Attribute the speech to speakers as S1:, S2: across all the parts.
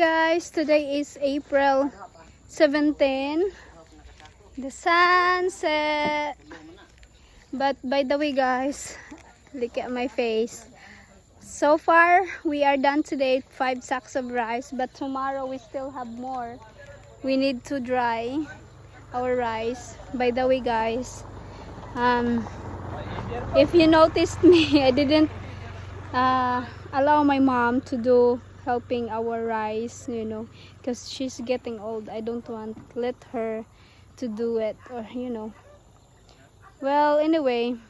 S1: guys, today is April 17. The sunset. But by the way guys, look at my face. So far, we are done today, 5 sacks of rice, but tomorrow we still have more. We need to dry our rice. By the way guys, if you noticed me, I didn't allow my mom to do helping our rice, you know, because she's getting old. I don't want to let her to do it, or you know. Well, anyway,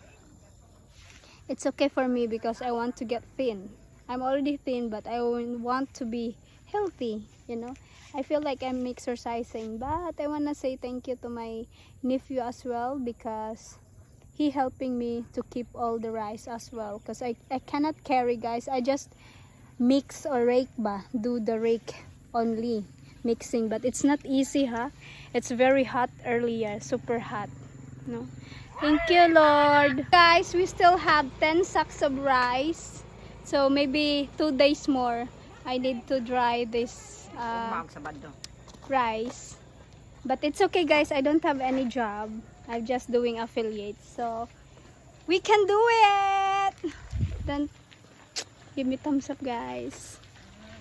S1: it's okay for me because I want to get thin. I'm already thin, but I want to be healthy, you know. I feel like I'm exercising, but I want to say thank you to my nephew as well, because he helping me to keep all the rice as well, because I cannot carry guys. I just mix or rake ba, do the rake only mixing, but it's not easy, huh? It's very hot earlier, super hot, no. Thank you Lord. Guys, we still have 10 sacks of rice, so maybe 2 days more I need to dry this rice. But it's okay guys, I don't have any job. I'm just doing affiliates, so we can do it. Then give me thumbs up guys.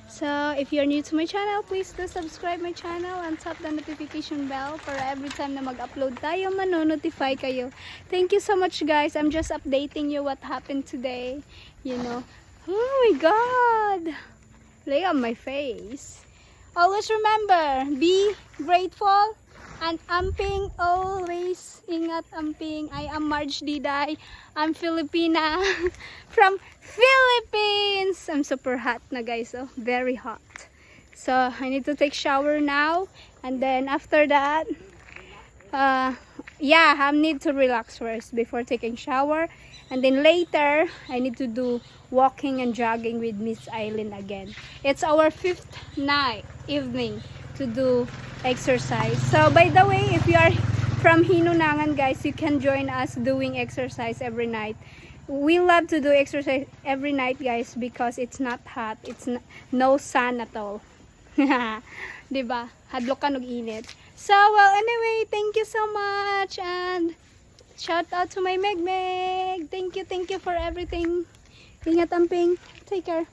S1: So if you're new to my channel, please do subscribe my channel and tap the notification bell para every time na mag-upload tayo, mano-notify kayo. Thank you so much guys. I'm just updating you what happened today, you know. Oh my god, look at my face. Always remember, be grateful and amping always. Ingat amping. I am Marge Diday. I'm Filipina from Philippines. I'm super hot na guys, oh, very hot. So I need to take shower now, and then after that, yeah, I need to relax first before taking shower, and then later I need to do walking and jogging with Miss Eileen again. It's our 5th night evening to do exercise. So by the way, if you are from Hinunangan guys, you can join us doing exercise every night. We love to do exercise every night guys because it's not hot, it's no sun at all. Diba? Hadlok ka init. So well, anyway, thank you so much, and shout out to my Meg. Thank you for everything. Ingat amping. Take care.